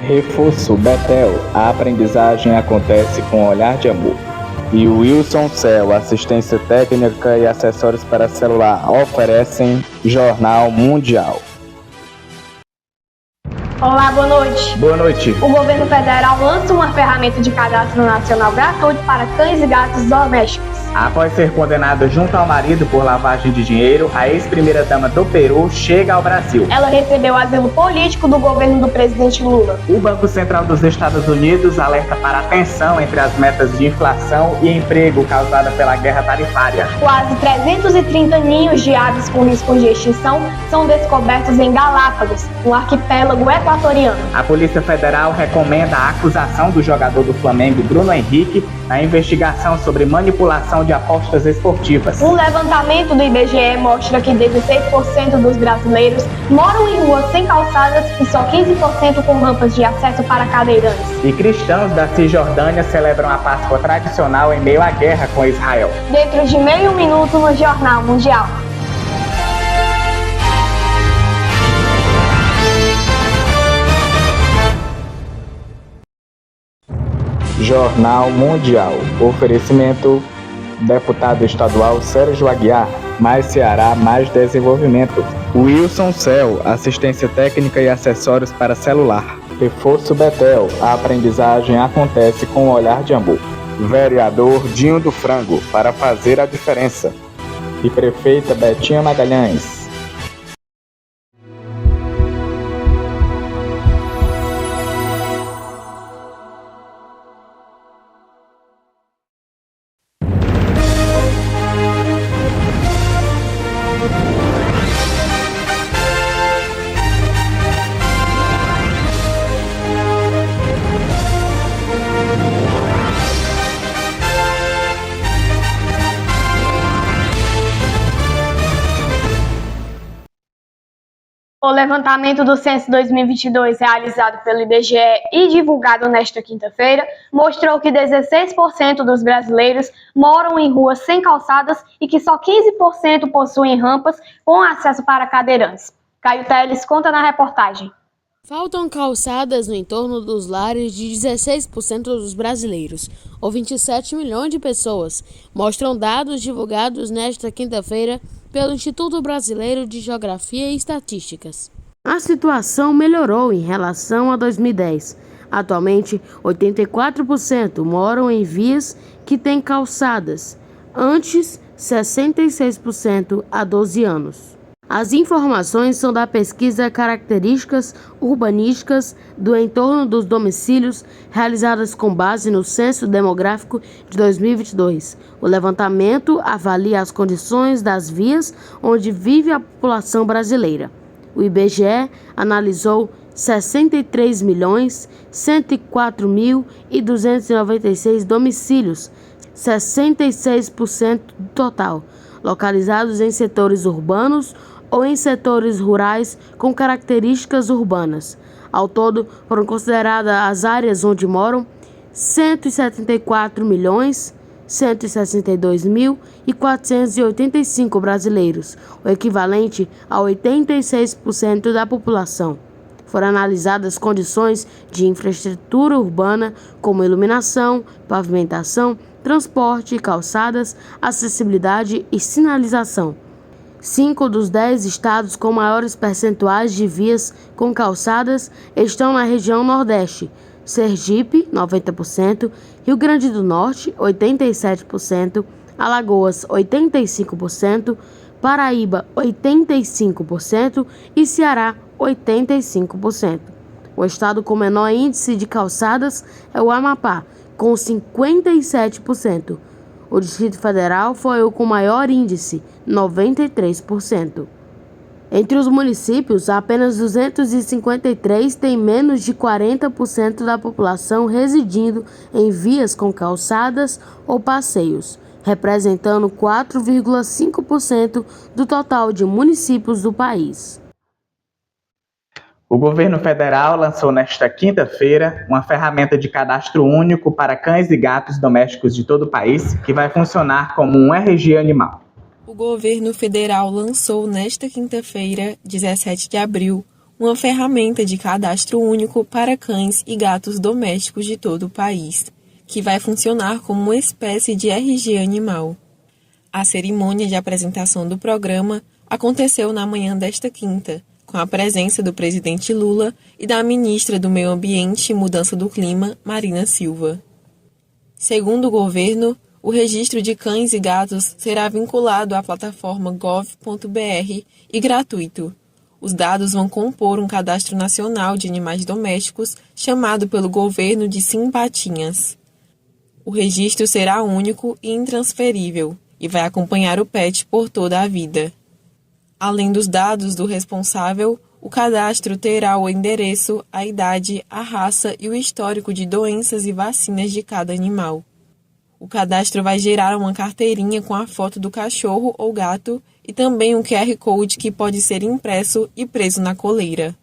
Reforço Betel, a aprendizagem acontece com olhar de amor. E o Wilson Cell, assistência técnica e acessórios para celular, oferecem Jornal Mundial. Olá, boa noite. Boa noite. O governo federal lança uma ferramenta de cadastro nacional gratuito para cães e gatos domésticos. Após ser condenada junto ao marido por lavagem de dinheiro, a ex-primeira-dama do Peru chega ao Brasil. Ela recebeu asilo político do governo do presidente Lula. O Banco Central dos Estados Unidos alerta para a tensão entre as metas de inflação e emprego causada pela guerra tarifária. Quase 330 ninhos de aves com risco de extinção são descobertos em Galápagos, no arquipélago equatoriano. A Polícia Federal recomenda a acusação do jogador do Flamengo, Bruno Henrique, na investigação sobre manipulação de apostas esportivas. Um levantamento do IBGE mostra que 16% dos brasileiros moram em ruas sem calçadas e só 15% com rampas de acesso para cadeirantes. E cristãos da Cisjordânia celebram a Páscoa tradicional em meio à guerra com Israel. Dentro de meio minuto no Jornal Mundial. Jornal Mundial. Oferecimento: deputado estadual Sérgio Aguiar, mais Ceará, mais desenvolvimento. Wilson Cell, assistência técnica e acessórios para celular. Reforço Betel, a aprendizagem acontece com olhar de amor. Vereador Dinho do Frango, para fazer a diferença. E prefeita Betinha Magalhães. O levantamento do Censo 2022, realizado pelo IBGE e divulgado nesta quinta-feira, mostrou que 16% dos brasileiros moram em ruas sem calçadas e que só 15% possuem rampas com acesso para cadeirantes. Caio Teles conta na reportagem. Faltam calçadas no entorno dos lares de 16% dos brasileiros, ou 27 milhões de pessoas, mostram dados divulgados nesta quinta-feira pelo Instituto Brasileiro de Geografia e Estatísticas. A situação melhorou em relação a 2010. Atualmente, 84% moram em vias que têm calçadas, antes 66% há 12 anos. As informações são da pesquisa Características Urbanísticas do Entorno dos Domicílios, realizadas com base no Censo Demográfico de 2022. O levantamento avalia as condições das vias onde vive a população brasileira. O IBGE analisou 63.104.296 domicílios, 66% do total, localizados em setores urbanos ou em setores rurais com características urbanas. Ao todo, foram consideradas as áreas onde moram 174.162.485 brasileiros, o equivalente a 86% da população. Foram analisadas condições de infraestrutura urbana, como iluminação, pavimentação, transporte, calçadas, acessibilidade e sinalização. 5 dos 10 estados com maiores percentuais de vias com calçadas estão na região Nordeste: Sergipe, 90%, Rio Grande do Norte, 87%, Alagoas, 85%, Paraíba, 85% e Ceará, 85%. O estado com menor índice de calçadas é o Amapá, com 57%. O Distrito Federal foi o com maior índice, 93%. Entre os municípios, apenas 253 têm menos de 40% da população residindo em vias com calçadas ou passeios, representando 4,5% do total de municípios do país. O governo federal lançou nesta quinta-feira uma ferramenta de cadastro único para cães e gatos domésticos de todo o país, que vai funcionar como um RG animal. O governo federal lançou nesta quinta-feira, 17 de abril, uma ferramenta de cadastro único para cães e gatos domésticos de todo o país, que vai funcionar como uma espécie de RG animal. A cerimônia de apresentação do programa aconteceu na manhã desta quinta, com a presença do presidente Lula e da ministra do Meio Ambiente e Mudança do Clima, Marina Silva. Segundo o governo, o registro de cães e gatos será vinculado à plataforma gov.br e gratuito. Os dados vão compor um cadastro nacional de animais domésticos chamado pelo governo de Simpatinhas. O registro será único e intransferível e vai acompanhar o pet por toda a vida. Além dos dados do responsável, o cadastro terá o endereço, a idade, a raça e o histórico de doenças e vacinas de cada animal. O cadastro vai gerar uma carteirinha com a foto do cachorro ou gato e também um QR Code que pode ser impresso e preso na coleira.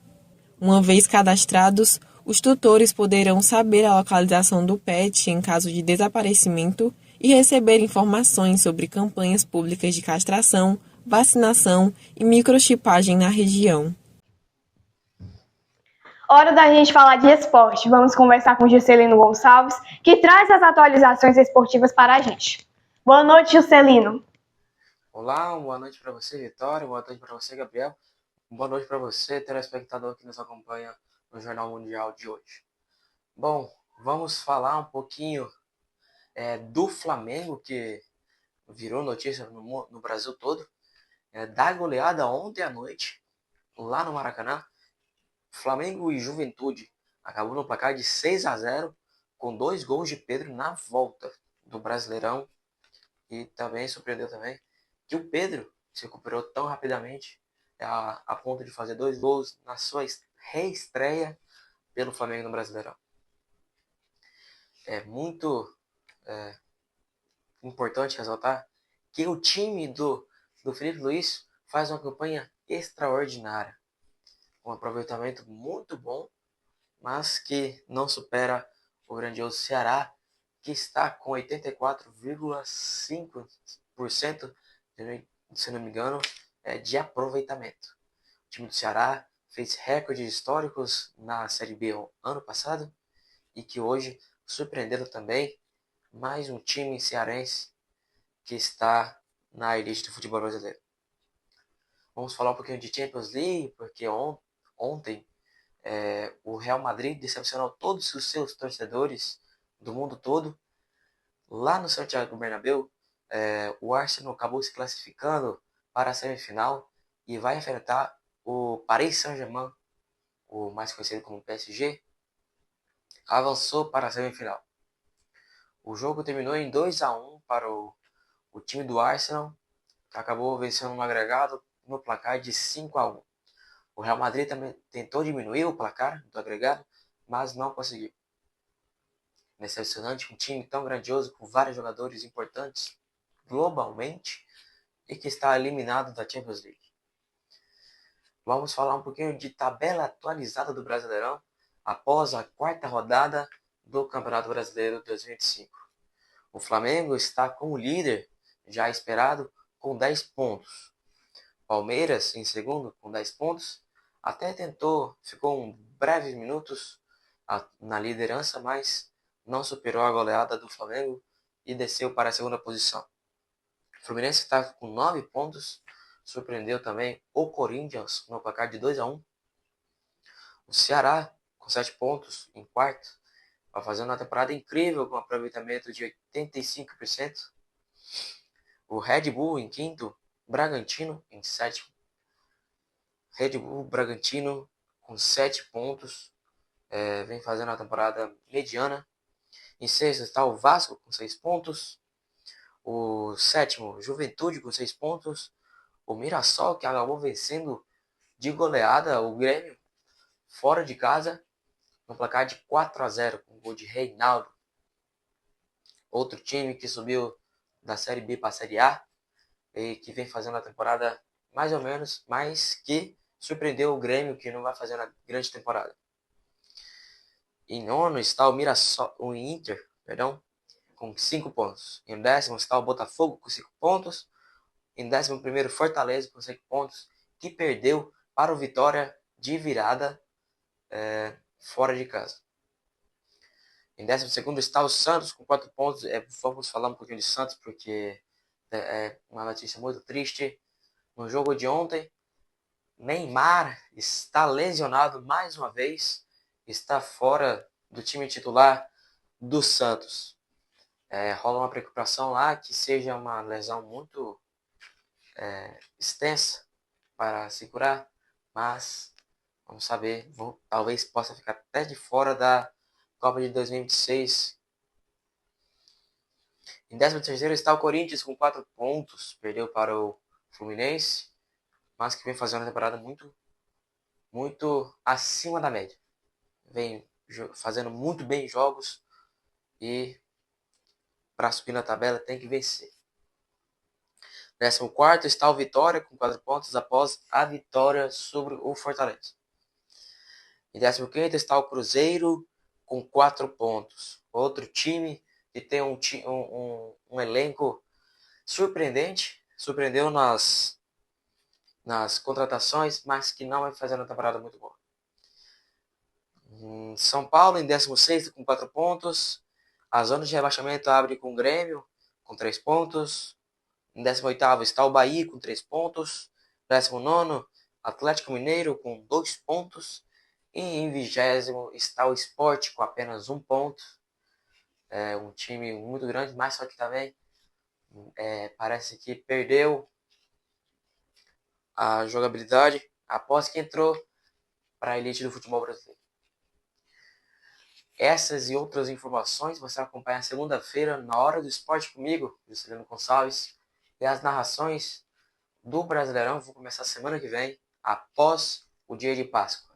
Uma vez cadastrados, os tutores poderão saber a localização do pet em caso de desaparecimento e receber informações sobre campanhas públicas de castração, vacinação e microchipagem na região. Hora da gente falar de esporte. Vamos conversar com o Juscelino Gonçalves, que traz as atualizações esportivas para a gente. Boa noite, Juscelino. Olá, boa noite para você, Vitória. Boa noite para você, Gabriel. Boa noite para você, telespectador que nos acompanha no Jornal Mundial de hoje. Bom, vamos falar um pouquinho do Flamengo, que virou notícia no Brasil todo, da goleada ontem à noite, lá no Maracanã. Flamengo e Juventude acabou no placar de 6-0, com 2 gols de Pedro na volta do Brasileirão. E também surpreendeu também que o Pedro se recuperou tão rapidamente a ponto de fazer 2 gols na sua reestreia pelo Flamengo no Brasileirão. É muito importante ressaltar que o time do Felipe Luiz faz uma campanha extraordinária, um aproveitamento muito bom, mas que não supera o grandioso Ceará, que está com 84,5%, se não me engano, de aproveitamento. O time do Ceará fez recordes históricos na Série B ano passado e que hoje surpreendeu também mais um time cearense que está na elite do futebol brasileiro. Vamos falar um pouquinho de Champions League, porque ontem o Real Madrid decepcionou todos os seus torcedores do mundo todo. Lá no Santiago Bernabéu, o Arsenal acabou se classificando para a semifinal e vai enfrentar o Paris Saint-Germain, o mais conhecido como PSG, avançou para a semifinal. O jogo terminou em 2-1 para o time do Arsenal, que acabou vencendo no agregado no placar de 5-1. O Real Madrid também tentou diminuir o placar do agregado, mas não conseguiu. Decepcionante, um time tão grandioso, com vários jogadores importantes globalmente e que está eliminado da Champions League. Vamos falar um pouquinho de tabela atualizada do Brasileirão após a 4ª rodada do Campeonato Brasileiro 2025. O Flamengo está como líder, já esperado, com 10 pontos. Palmeiras, em segundo, com 10 pontos. Até ficou breves minutos na liderança, mas não superou a goleada do Flamengo e desceu para a segunda posição. O Fluminense está com 9 pontos, surpreendeu também o Corinthians no placar de 2-1. O Ceará com 7 pontos em quarto, vai fazendo uma temporada incrível com aproveitamento de 85%. O Red Bull em quinto, Bragantino em sétimo. Red Bull Bragantino com 7 pontos, vem fazendo uma temporada mediana. Em sexto está o Vasco com 6 pontos. O sétimo, Juventude com 6 pontos. O Mirassol, que acabou vencendo de goleada o Grêmio fora de casa no placar de 4-0, com o gol de Reinaldo. Outro time que subiu da Série B para a Série A e que vem fazendo a temporada mais ou menos, mas que surpreendeu o Grêmio, que não vai fazer uma grande temporada. Em nono está o Inter, com 5 pontos. Em décimo está o Botafogo com 5 pontos. Em 11º, Fortaleza com 5 pontos, que perdeu para o Vitória de virada fora de casa. Em 12º está o Santos com 4 pontos. Vamos falar um pouquinho de Santos porque é uma notícia muito triste. No jogo de ontem, Neymar está lesionado mais uma vez. Está fora do time titular do Santos. Rola uma preocupação lá que seja uma lesão muito extensa para se curar, mas vamos saber, talvez possa ficar até de fora da Copa de 2026. Em 13º está o Corinthians com 4 pontos, perdeu para o Fluminense, mas que vem fazendo uma temporada muito acima da média. Vem fazendo muito bem jogos e para subir na tabela tem que vencer. 14º está o Vitória com 4 pontos após a vitória sobre o Fortaleza. Em 15º está o Cruzeiro com 4 pontos. Outro time que tem um elenco surpreendente. Surpreendeu nas contratações, mas que não vai fazer uma temporada muito boa. São Paulo em 16º com 4 pontos. A zona de rebaixamento abre com o Grêmio com 3 pontos. Em 18º está o Bahia com 3 pontos. 19º, Atlético Mineiro com 2 pontos. E em 20º está o Sport com apenas 1 ponto. É um time muito grande, mas só que também parece que perdeu a jogabilidade após que entrou para a elite do futebol brasileiro. Essas e outras informações você vai acompanhar segunda-feira na Hora do Esporte comigo, Juscelino Gonçalves. E as narrações do Brasileirão vão começar semana que vem, após o dia de Páscoa.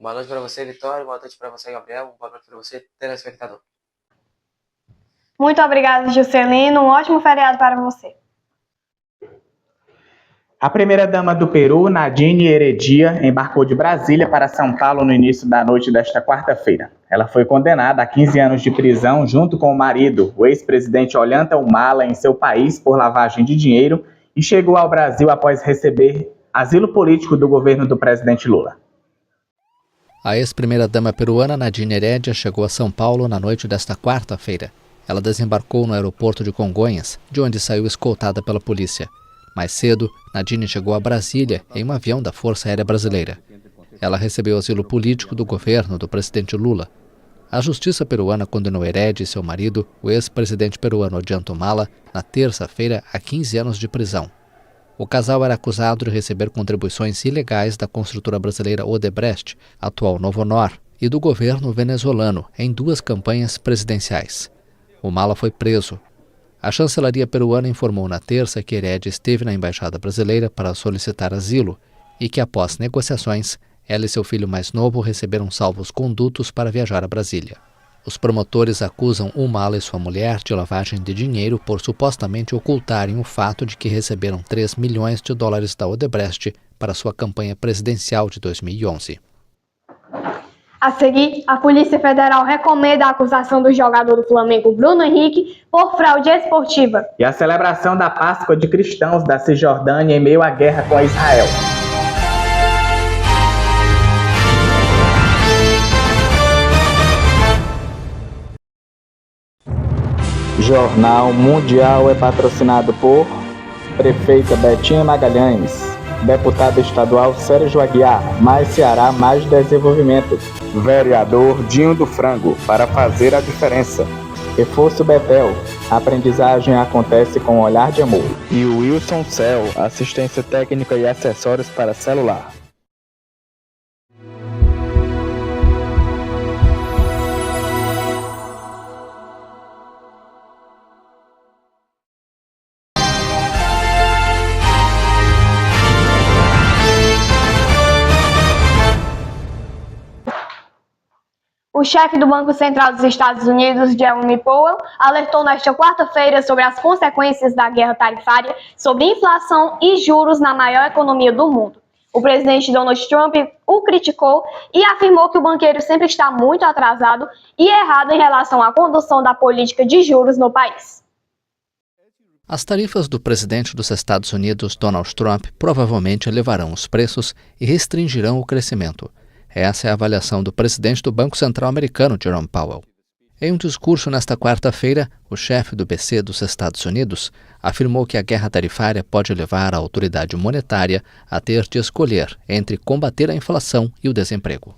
Boa noite para você, Vitória. Boa noite para você, Gabriel. Boa noite para você, telespectador. Muito obrigada, Juscelino. Um ótimo feriado para você. A primeira-dama do Peru, Nadine Heredia, embarcou de Brasília para São Paulo no início da noite desta quarta-feira. Ela foi condenada a 15 anos de prisão junto com o marido, o ex-presidente Ollanta Humala, em seu país por lavagem de dinheiro e chegou ao Brasil após receber asilo político do governo do presidente Lula. A ex-primeira-dama peruana Nadine Heredia chegou a São Paulo na noite desta quarta-feira. Ela desembarcou no aeroporto de Congonhas, de onde saiu escoltada pela polícia. Mais cedo, Nadine chegou a Brasília em um avião da Força Aérea Brasileira. Ela recebeu asilo político do governo do presidente Lula. A justiça peruana condenou Heredia e seu marido, o ex-presidente peruano Ollanta Humala, na terça-feira a 15 anos de prisão. O casal era acusado de receber contribuições ilegais da construtora brasileira Odebrecht, atual Novonor, e do governo venezuelano em 2 campanhas presidenciais. Humala foi preso. A chancelaria peruana informou na terça que Heredia esteve na embaixada brasileira para solicitar asilo e que, após negociações, ela e seu filho mais novo receberam salvos-condutos para viajar a Brasília. Os promotores acusam Humala e sua mulher de lavagem de dinheiro por supostamente ocultarem o fato de que receberam 3 milhões de dólares da Odebrecht para sua campanha presidencial de 2011. A seguir, a Polícia Federal recomenda a acusação do jogador do Flamengo, Bruno Henrique, por fraude esportiva. E a celebração da Páscoa de cristãos da Cisjordânia em meio à guerra com Israel. Jornal Mundial é patrocinado por Prefeita Betinha Magalhães, Deputado Estadual Sérgio Aguiar, Mais Ceará, Mais Desenvolvimento, Vereador Dinho do Frango, para fazer a diferença. Reforço Betel, aprendizagem acontece com um olhar de amor. E o Wilson Cell, assistência técnica e acessórios para celular. O chefe do Banco Central dos Estados Unidos, Jerome Powell, alertou nesta quarta-feira sobre as consequências da guerra tarifária sobre inflação e juros na maior economia do mundo. O presidente Donald Trump o criticou e afirmou que o banqueiro sempre está muito atrasado e errado em relação à condução da política de juros no país. As tarifas do presidente dos Estados Unidos, Donald Trump, provavelmente elevarão os preços e restringirão o crescimento. Essa é a avaliação do presidente do Banco Central americano, Jerome Powell. Em um discurso nesta quarta-feira, o chefe do BC dos Estados Unidos afirmou que a guerra tarifária pode levar a autoridade monetária a ter de escolher entre combater a inflação e o desemprego.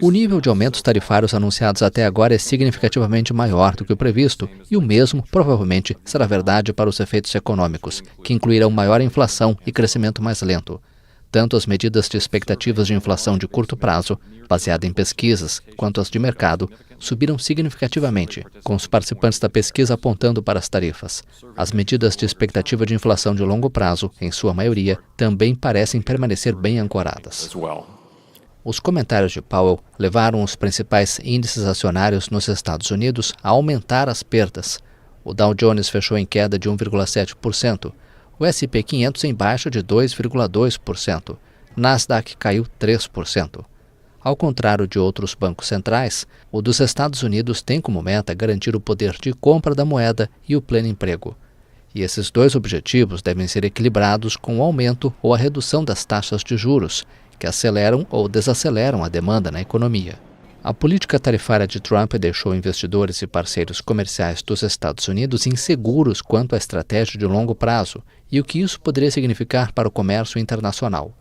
O nível de aumentos tarifários anunciados até agora é significativamente maior do que o previsto, e o mesmo provavelmente será verdade para os efeitos econômicos, que incluirão maior inflação e crescimento mais lento. Tanto as medidas de expectativas de inflação de curto prazo, baseada em pesquisas, quanto as de mercado, subiram significativamente, com os participantes da pesquisa apontando para as tarifas. As medidas de expectativa de inflação de longo prazo, em sua maioria, também parecem permanecer bem ancoradas. Os comentários de Powell levaram os principais índices acionários nos Estados Unidos a aumentar as perdas. O Dow Jones fechou em queda de 1,7%, o S&P 500 em baixa de 2,2%, Nasdaq caiu 3%. Ao contrário de outros bancos centrais, o dos Estados Unidos tem como meta garantir o poder de compra da moeda e o pleno emprego. E esses dois objetivos devem ser equilibrados com o aumento ou a redução das taxas de juros, que aceleram ou desaceleram a demanda na economia. A política tarifária de Trump deixou investidores e parceiros comerciais dos Estados Unidos inseguros quanto à estratégia de longo prazo e o que isso poderia significar para o comércio internacional.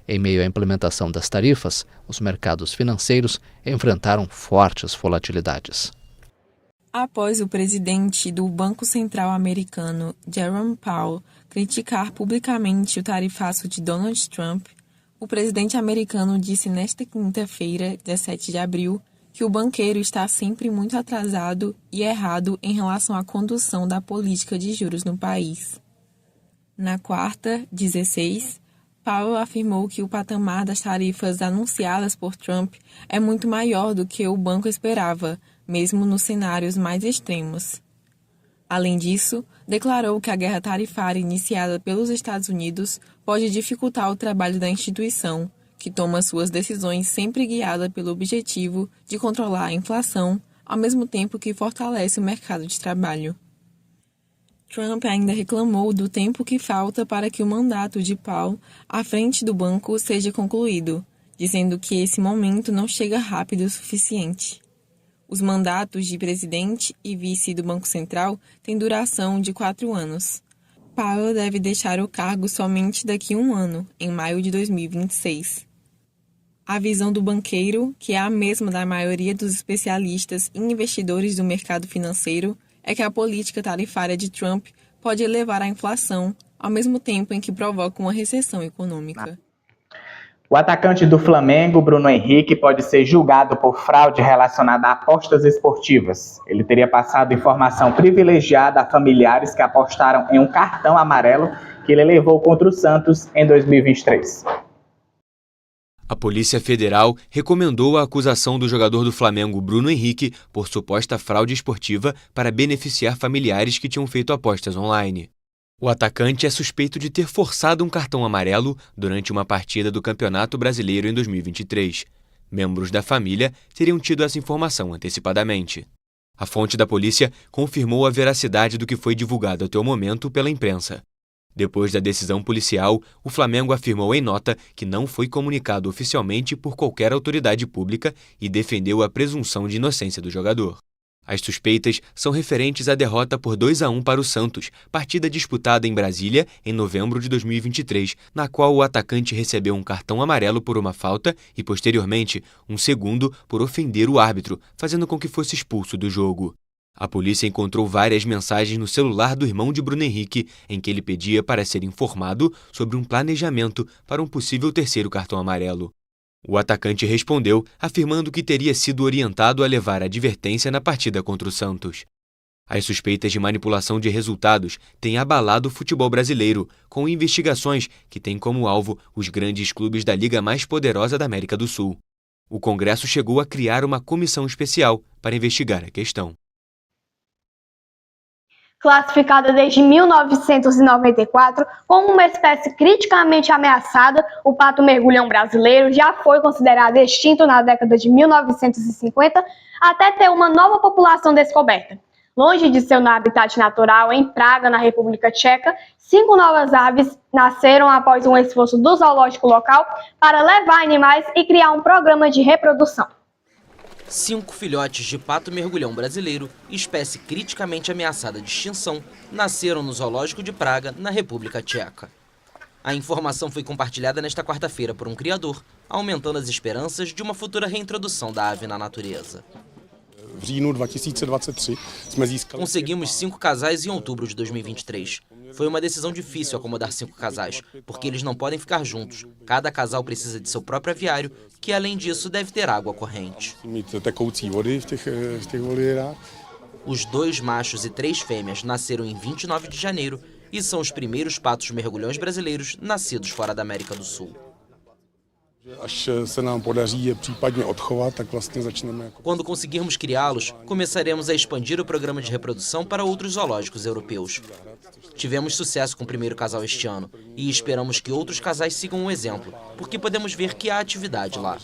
Em meio à implementação das tarifas, os mercados financeiros enfrentaram fortes volatilidades. Após o presidente do Banco Central americano, Jerome Powell, criticar publicamente o tarifaço de Donald Trump, o presidente americano disse nesta quinta-feira, 17 de abril, que o banqueiro está sempre muito atrasado e errado em relação à condução da política de juros no país. Na quarta, 16, Powell afirmou que o patamar das tarifas anunciadas por Trump é muito maior do que o banco esperava, mesmo nos cenários mais extremos. Além disso, declarou que a guerra tarifária iniciada pelos Estados Unidos pode dificultar o trabalho da instituição, que toma suas decisões sempre guiada pelo objetivo de controlar a inflação, ao mesmo tempo que fortalece o mercado de trabalho. Trump ainda reclamou do tempo que falta para que o mandato de Powell à frente do banco seja concluído, dizendo que esse momento não chega rápido o suficiente. Os mandatos de presidente e vice do Banco Central têm duração de 4 anos. Powell deve deixar o cargo somente daqui a 1 ano, em maio de 2026. A visão do banqueiro, que é a mesma da maioria dos especialistas e investidores do mercado financeiro, é que a política tarifária de Trump pode elevar a inflação, ao mesmo tempo em que provoca uma recessão econômica. O atacante do Flamengo, Bruno Henrique, pode ser julgado por fraude relacionada a apostas esportivas. Ele teria passado informação privilegiada a familiares que apostaram em um cartão amarelo que ele levou contra o Santos em 2023. A Polícia Federal recomendou a acusação do jogador do Flamengo, Bruno Henrique, por suposta fraude esportiva para beneficiar familiares que tinham feito apostas online. O atacante é suspeito de ter forçado um cartão amarelo durante uma partida do Campeonato Brasileiro em 2023. Membros da família teriam tido essa informação antecipadamente. A fonte da polícia confirmou a veracidade do que foi divulgado até o momento pela imprensa. Depois da decisão policial, o Flamengo afirmou em nota que não foi comunicado oficialmente por qualquer autoridade pública e defendeu a presunção de inocência do jogador. As suspeitas são referentes à derrota por 2-1 para o Santos, partida disputada em Brasília em novembro de 2023, na qual o atacante recebeu um cartão amarelo por uma falta e, posteriormente, um segundo por ofender o árbitro, fazendo com que fosse expulso do jogo. A polícia encontrou várias mensagens no celular do irmão de Bruno Henrique, em que ele pedia para ser informado sobre um planejamento para um possível terceiro cartão amarelo. O atacante respondeu, afirmando que teria sido orientado a levar advertência na partida contra o Santos. As suspeitas de manipulação de resultados têm abalado o futebol brasileiro, com investigações que têm como alvo os grandes clubes da liga mais poderosa da América do Sul. O Congresso chegou a criar uma comissão especial para investigar a questão. Classificada desde 1994 como uma espécie criticamente ameaçada, o pato-mergulhão brasileiro já foi considerado extinto na década de 1950 até ter uma nova população descoberta. Longe de seu habitat natural, em Praga, na República Tcheca, 5 novas aves nasceram após um esforço do zoológico local para levar animais e criar um programa de reprodução. 5 filhotes de pato mergulhão brasileiro, espécie criticamente ameaçada de extinção, nasceram no Zoológico de Praga, na República Tcheca. A informação foi compartilhada nesta quarta-feira por um criador, aumentando as esperanças de uma futura reintrodução da ave na natureza. Conseguimos 5 casais em outubro de 2023. Foi uma decisão difícil acomodar 5 casais, porque eles não podem ficar juntos. Cada casal precisa de seu próprio aviário, que além disso deve ter água corrente. Os 2 machos e 3 fêmeas nasceram em 29 de janeiro e são os primeiros patos mergulhões brasileiros nascidos fora da América do Sul. Quando conseguirmos criá-los, começaremos a expandir o programa de reprodução para outros zoológicos europeus. Tivemos sucesso com o primeiro casal este ano e esperamos que outros casais sigam o exemplo, porque podemos ver que há atividade lá.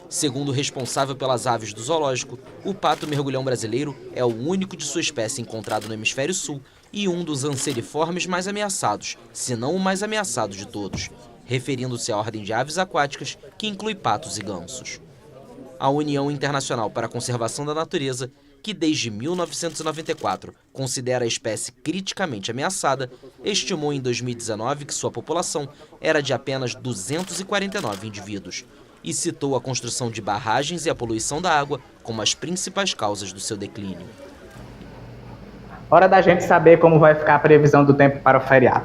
Segundo o responsável pelas aves do zoológico, o pato mergulhão brasileiro é o único de sua espécie encontrado no hemisfério sul e um dos anseriformes mais ameaçados, se não o mais ameaçado de todos, referindo-se à ordem de aves aquáticas, que inclui patos e gansos. A União Internacional para a Conservação da Natureza, que desde 1994 considera a espécie criticamente ameaçada, estimou em 2019 que sua população era de apenas 249 indivíduos e citou a construção de barragens e a poluição da água como as principais causas do seu declínio. Hora da gente saber como vai ficar a previsão do tempo para o feriado.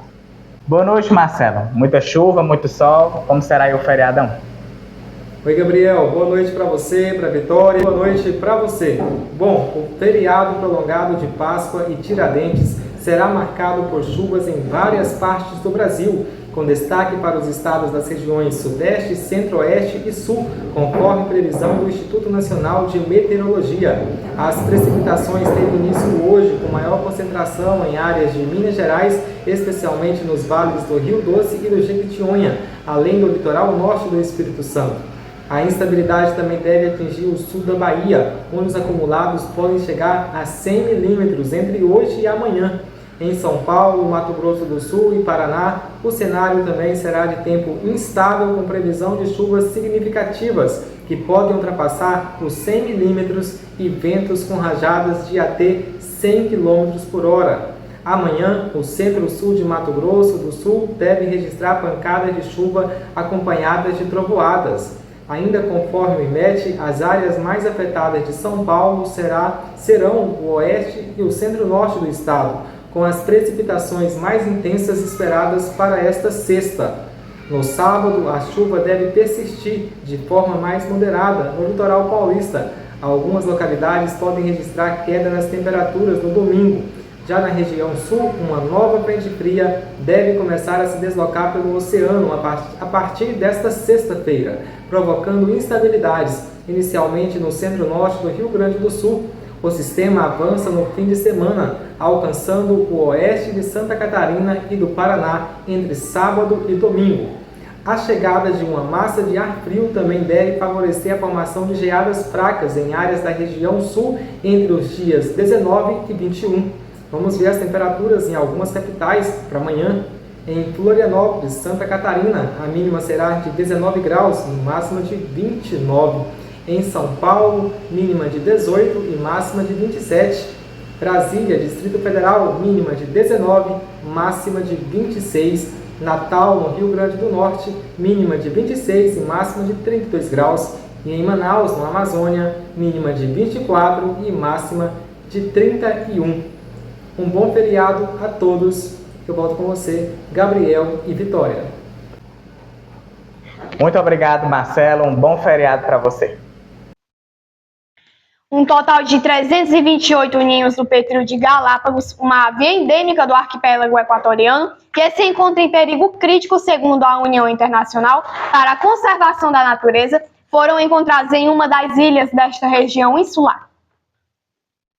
Boa noite, Marcelo. Muita chuva, muito sol. Como será aí o feriadão? Oi, Gabriel. Boa noite para você, para a Vitória. Boa noite para você. Bom, o feriado prolongado de Páscoa e Tiradentes será marcado por chuvas em várias partes do Brasil, com destaque para os estados das regiões Sudeste, Centro-Oeste e Sul, conforme previsão do Instituto Nacional de Meteorologia. As precipitações têm início hoje, com maior concentração em áreas de Minas Gerais, especialmente nos vales do Rio Doce e do Jequitinhonha, além do litoral norte do Espírito Santo. A instabilidade também deve atingir o sul da Bahia, onde os acumulados podem chegar a 100 milímetros entre hoje e amanhã. Em São Paulo, Mato Grosso do Sul e Paraná, o cenário também será de tempo instável, com previsão de chuvas significativas, que podem ultrapassar os 100 milímetros e ventos com rajadas de até 100 km por hora. Amanhã, o centro-sul de Mato Grosso do Sul deve registrar pancadas de chuva acompanhadas de trovoadas. Ainda conforme o IMET, as áreas mais afetadas de São Paulo serão o oeste e o centro-norte do estado, com as precipitações mais intensas esperadas para esta sexta. No sábado, a chuva deve persistir de forma mais moderada no litoral paulista. Algumas localidades podem registrar queda nas temperaturas no domingo. Já na região sul, uma nova frente fria deve começar a se deslocar pelo oceano a partir desta sexta-feira, provocando instabilidades, inicialmente no centro-norte do Rio Grande do Sul. O sistema avança no fim de semana, alcançando o oeste de Santa Catarina e do Paraná entre sábado e domingo. A chegada de uma massa de ar frio também deve favorecer a formação de geadas fracas em áreas da região sul entre os dias 19 e 21. Vamos ver as temperaturas em algumas capitais para amanhã. Em Florianópolis, Santa Catarina, a mínima será de 19 graus e máxima de 29. Em São Paulo, mínima de 18 e máxima de 27. Brasília, Distrito Federal, mínima de 19, máxima de 26. Natal, no Rio Grande do Norte, mínima de 26 e máxima de 32 graus. E em Manaus, no Amazônia, mínima de 24 e máxima de 31. Um bom feriado a todos. Eu volto com você, Gabriel e Vitória. Muito obrigado, Marcelo. Um bom feriado para você. Um total de 328 ninhos do petril de Galápagos, uma ave endêmica do arquipélago equatoriano, que se encontra em perigo crítico segundo a União Internacional para a Conservação da Natureza, foram encontrados em uma das ilhas desta região insular.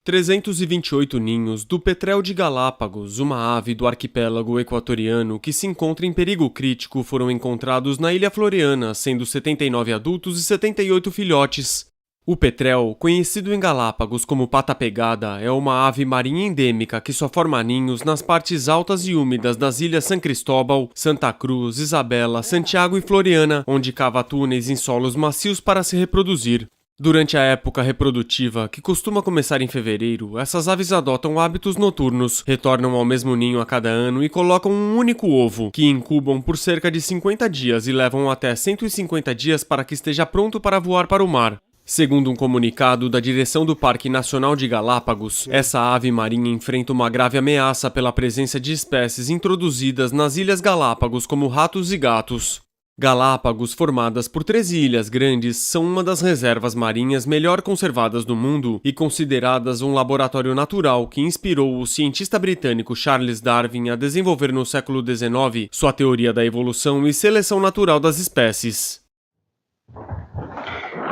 328 ninhos do petrel de Galápagos, uma ave do arquipélago equatoriano que se encontra em perigo crítico, foram encontrados na Ilha Floriana, sendo 79 adultos e 78 filhotes. O petrel, conhecido em Galápagos como pata-pegada, é uma ave marinha endêmica que só forma ninhos nas partes altas e úmidas das ilhas San Cristóbal, Santa Cruz, Isabela, Santiago e Floriana, onde cava túneis em solos macios para se reproduzir. Durante a época reprodutiva, que costuma começar em fevereiro, essas aves adotam hábitos noturnos, retornam ao mesmo ninho a cada ano e colocam um único ovo, que incubam por cerca de 50 dias e levam até 150 dias para que esteja pronto para voar para o mar. Segundo um comunicado da direção do Parque Nacional de Galápagos, essa ave marinha enfrenta uma grave ameaça pela presença de espécies introduzidas nas Ilhas Galápagos como ratos e gatos. Galápagos, formadas por 13 ilhas grandes, são uma das reservas marinhas melhor conservadas do mundo e consideradas um laboratório natural que inspirou o cientista britânico Charles Darwin a desenvolver no século XIX sua teoria da evolução e seleção natural das espécies.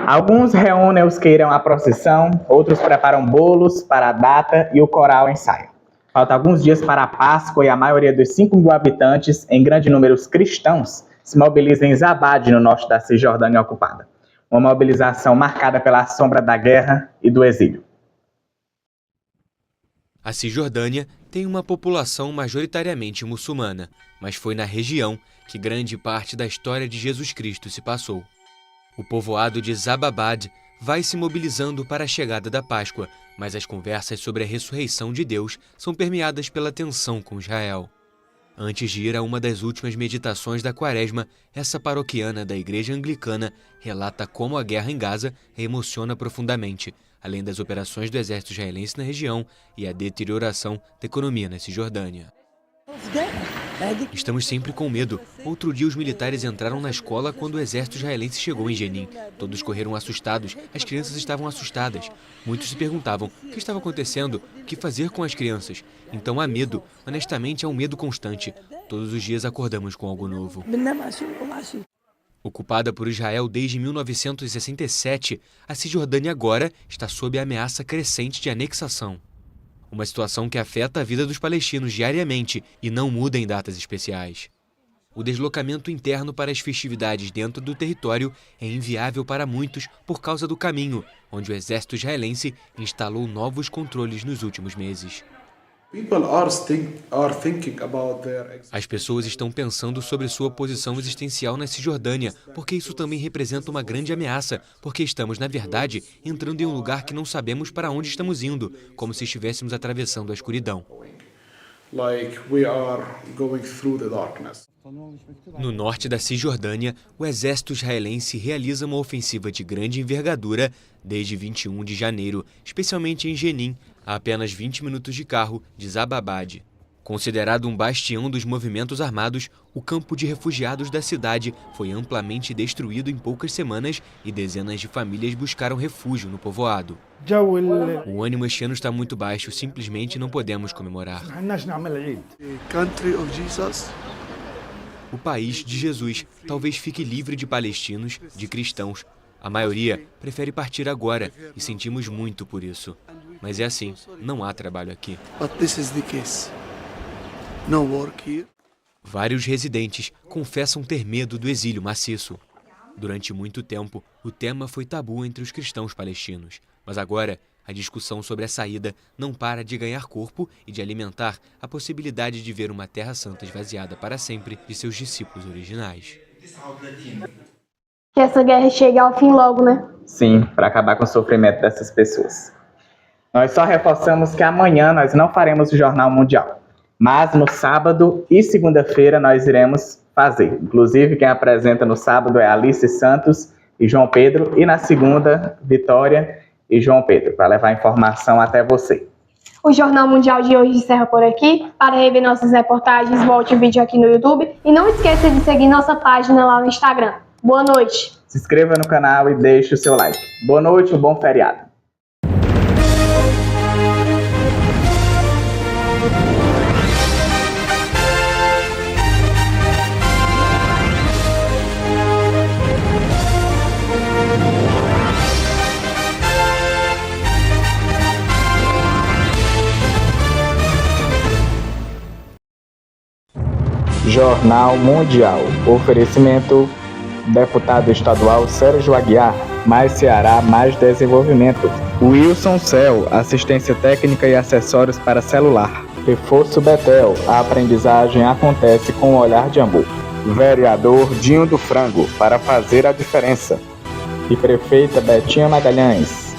Alguns reúnem os que irão à procissão, outros preparam bolos para a data e o coral ensaio. Faltam alguns dias para a Páscoa e a maioria dos 5 mil habitantes, em grande número cristãos, se mobiliza em Zabad, no norte da Cisjordânia ocupada. Uma mobilização marcada pela sombra da guerra e do exílio. A Cisjordânia tem uma população majoritariamente muçulmana, mas foi na região que grande parte da história de Jesus Cristo se passou. O povoado de Zababad vai se mobilizando para a chegada da Páscoa, mas as conversas sobre a ressurreição de Deus são permeadas pela tensão com Israel. Antes de ir a uma das últimas meditações da Quaresma, essa paroquiana da Igreja Anglicana relata como a guerra em Gaza a emociona profundamente, além das operações do exército israelense na região e a deterioração da economia na Cisjordânia. Estamos sempre com medo. Outro dia os militares entraram na escola quando o exército israelense chegou em Jenin. Todos correram assustados, as crianças estavam assustadas. Muitos se perguntavam o que estava acontecendo, o que fazer com as crianças. Então há medo, honestamente é um medo constante. Todos os dias acordamos com algo novo. Ocupada por Israel desde 1967, a Cisjordânia agora está sob a ameaça crescente de anexação. Uma situação que afeta a vida dos palestinos diariamente e não muda em datas especiais. O deslocamento interno para as festividades dentro do território é inviável para muitos por causa do caminho, onde o exército israelense instalou novos controles nos últimos meses. As pessoas estão pensando sobre sua posição existencial na Cisjordânia, porque isso também representa uma grande ameaça, porque estamos, na verdade, entrando em um lugar que não sabemos para onde estamos indo, como se estivéssemos atravessando a escuridão. No norte da Cisjordânia, o exército israelense realiza uma ofensiva de grande envergadura desde 21 de janeiro, especialmente em Jenin, a apenas 20 minutos de carro de Zababad. Considerado um bastião dos movimentos armados, o campo de refugiados da cidade foi amplamente destruído em poucas semanas e dezenas de famílias buscaram refúgio no povoado. O ânimo este ano está muito baixo, simplesmente não podemos comemorar. O país de Jesus talvez fique livre de palestinos, de cristãos. A maioria prefere partir agora e sentimos muito por isso. Mas é assim, não há trabalho aqui. Vários residentes confessam ter medo do exílio maciço. Durante muito tempo, o tema foi tabu entre os cristãos palestinos. Mas agora, a discussão sobre a saída não para de ganhar corpo e de alimentar a possibilidade de ver uma Terra Santa esvaziada para sempre de seus discípulos originais. Que essa guerra chegue ao fim logo, né? Sim, para acabar com o sofrimento dessas pessoas. Nós só reforçamos que amanhã nós não faremos o Jornal Mundial. Mas no sábado e segunda-feira nós iremos fazer. Inclusive, quem apresenta no sábado é Alice Santos e João Pedro. E na segunda, Vitória e João Pedro, para levar informação até você. O Jornal Mundial de hoje encerra por aqui. Para rever nossas reportagens, volte o vídeo aqui no YouTube. E não esqueça de seguir nossa página lá no Instagram. Boa noite. Se inscreva no canal e deixe o seu like. Boa noite e um bom feriado. Jornal Mundial. Oferecimento: deputado estadual Sérgio Aguiar. mais Ceará, mais desenvolvimento. Wilson Cell, assistência técnica e acessórios para celular. Reforço Betel, a aprendizagem acontece com o olhar de Ambu. Vereador Dinho do Frango, para fazer a diferença. E prefeita Betinha Magalhães.